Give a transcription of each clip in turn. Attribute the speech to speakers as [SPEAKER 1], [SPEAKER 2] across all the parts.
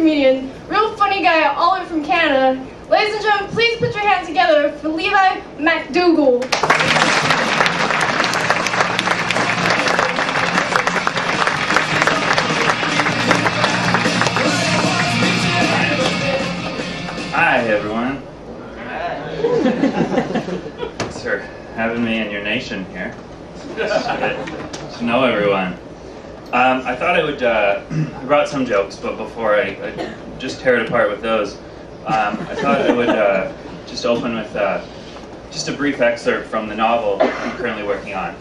[SPEAKER 1] comedian, real funny guy all the way from Canada. Ladies and gentlemen, please put your hands together for Levi MacDougall.
[SPEAKER 2] Hi, everyone. Thanks for having me in your nation here. It's to know everyone. I thought I would, I brought some jokes, but before I just tear it apart with those, I thought I would just open with just a brief excerpt from the novel I'm currently working on.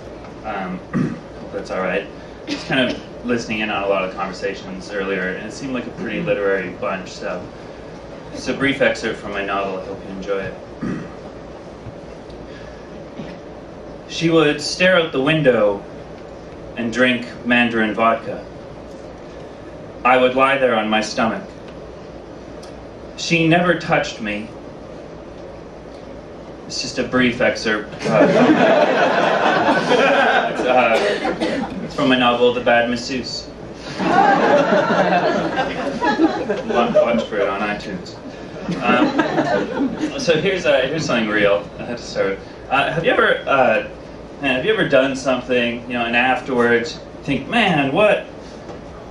[SPEAKER 2] Hope that's all right. Just kind of listening in on a lot of conversations earlier, and it seemed like a pretty literary bunch, so it's a brief excerpt from my novel. I hope you enjoy it. She would stare out the window and drink Mandarin vodka. I would lie there on my stomach. She never touched me. It's just a brief excerpt. It's from my novel, The Bad Masseuse. Watch for it on iTunes. So here's something real. I had to start. Have you ever done something, you know, and afterwards think, man, what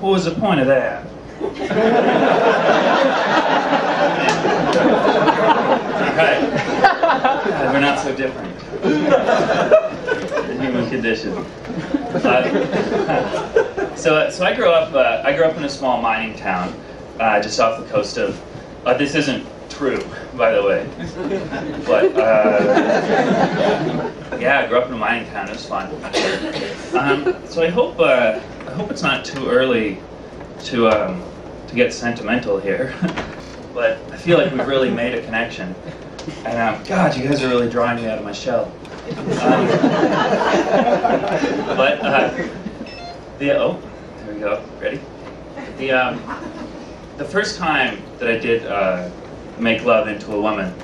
[SPEAKER 2] was the point of that? All right. God, we're not so different. The human condition. So I grew up in a small mining town just off the coast of. This isn't true, by the way. But yeah, I grew up in a mining town. It was fun. So I hope it's not too early to get sentimental here. But I feel like we've really made a connection. And God, you guys are really drawing me out of my shell. Oh, there we go. Ready? The first time that I did make love into a woman.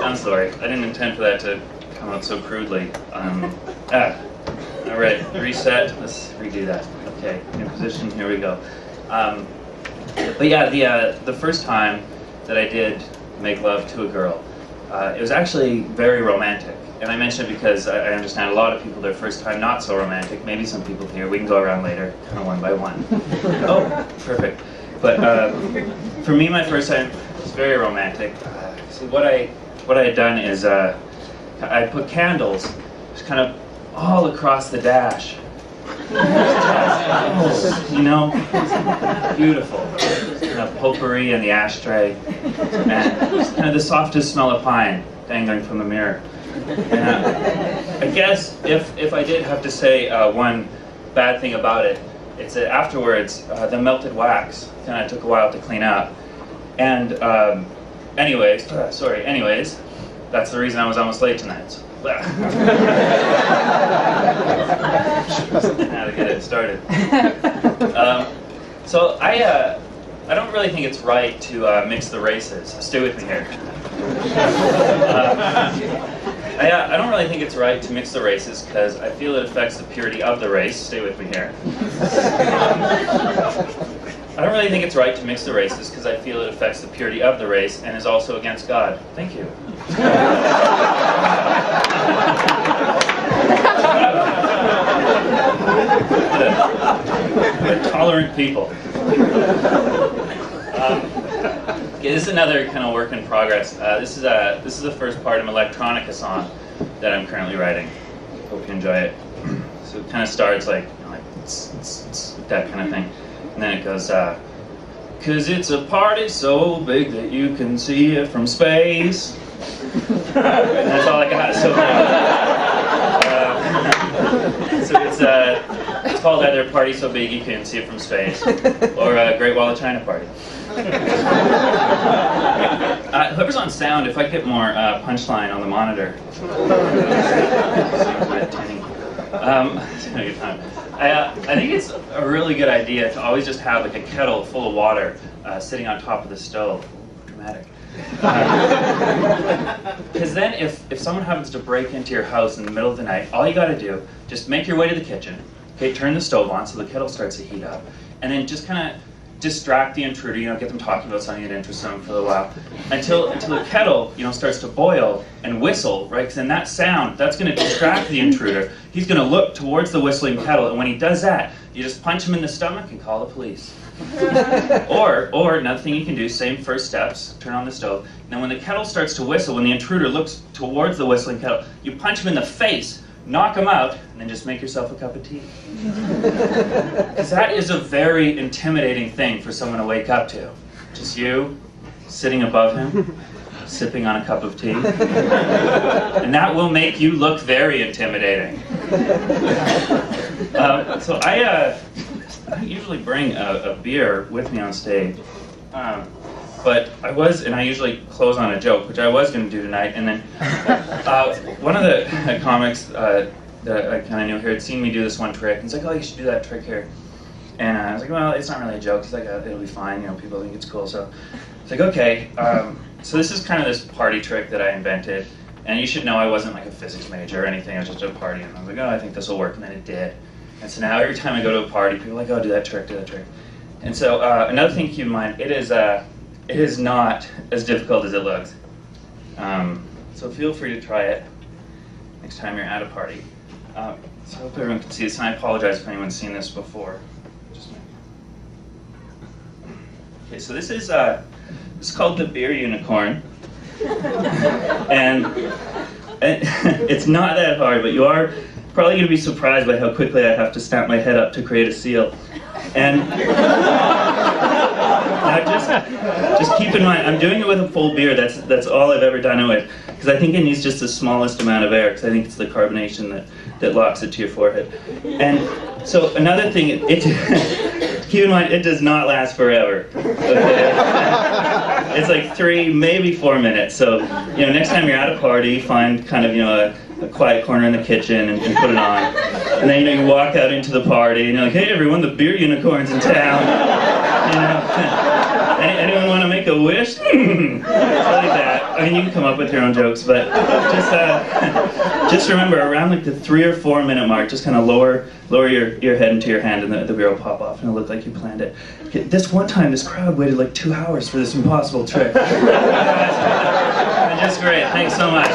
[SPEAKER 2] I'm sorry. I didn't intend for that to come out so crudely. All right, reset. Let's redo that. Okay, new position. Here we go. But yeah, the first time that I did make love to a girl, it was actually very romantic. And I mention it because I understand a lot of people, their first time not so romantic. Maybe some people here. We can go around later, kind of one by one. Oh, perfect. But for me, my first time was very romantic. So what I had done is I put candles just kind of all across the dash. You know, beautiful. Kind of potpourri in the ashtray, and just kind of the softest smell of pine dangling from the mirror. And I guess if I did have to say one bad thing about it, it's that afterwards the melted wax kind of took a while to clean up. And anyways, that's the reason I was almost late tonight. So, how to get it started. So I don't really think it's right to mix the races. Stay with me here. I don't really think it's right to mix the races because I feel it affects the purity of the race. Stay with me here. I don't really think it's right to mix the races because I feel it affects the purity of the race and is also against God. Thank you. We're tolerant people. Okay, this is another kind of work in progress. This is the first part of an electronica song that I'm currently writing. Hope you enjoy it. So it kind of starts like, you know, like that kind of thing, and then it goes, 'cause it's a party so big that you can see it from space. And that's all I got. So it's called either Party So Big You Can See It From Space or Great Wall of China Party. Whoever's on sound, if I get more punchline on the monitor. It's been a good time. I think it's a really good idea to always just have like a kettle full of water sitting on top of the stove. Dramatic. Because then if someone happens to break into your house in the middle of the night, all you got to do, just make your way to the kitchen, Okay, turn the stove on so the kettle starts to heat up, and then just kind of distract the intruder, get them talking about something that interests them for a while, until the kettle, starts to boil and whistle, right? Because then that sound, that's going to distract the intruder. He's going to look towards the whistling kettle, and when he does that, you just punch him in the stomach and call the police. Or another thing you can do, same first steps, turn on the stove. Now when the kettle starts to whistle, when the intruder looks towards the whistling kettle, you punch him in the face, knock him out, and then just make yourself a cup of tea. Because that is a very intimidating thing for someone to wake up to. Just you, sitting above him, sipping on a cup of tea. And that will make you look very intimidating. So I usually bring a beer with me on stage. But I usually close on a joke, which I was going to do tonight, and then one of the comics that I kind of knew here had seen me do this one trick, and he's like, oh, you should do that trick here. And I was like, well, it's not really a joke. He's like, it'll be fine, people think it's cool. So it's like, okay. So this is kind of this party trick that I invented, and you should know I wasn't like a physics major or anything. I was just at a party, and I was like, oh, I think this will work, and then it did. And so now every time I go to a party, people are like, oh, do that trick, do that trick. And so another thing to keep in mind, it is not as difficult as it looks. So feel free to try it next time you're at a party. So I hope everyone can see this, and I apologize if anyone's seen this before. Okay, so this is called the beer unicorn. and it's not that hard, but you are probably going to be surprised by how quickly I have to snap my head up to create a seal. And now just keep in mind, I'm doing it with a full beer. That's all I've ever done it with, because I think it needs just the smallest amount of air, because I think it's the carbonation that locks it to your forehead. And so another thing, keep in mind, it does not last forever. Okay? It's like 3, maybe 4 minutes. So next time you're at a party, find kind of a quiet corner in the kitchen and put it on. And then you walk out into the party and you're like, hey everyone, the beer unicorn's in town. Anyone want to make a wish? Like that. I mean, you can come up with your own jokes, but just remember, around like the 3 or 4 minute mark, just kind of lower your head into your hand, and the beer will pop off, and it'll look like you planned it. This one time, this crowd waited like 2 hours for this impossible trick. Just great. Thanks so much.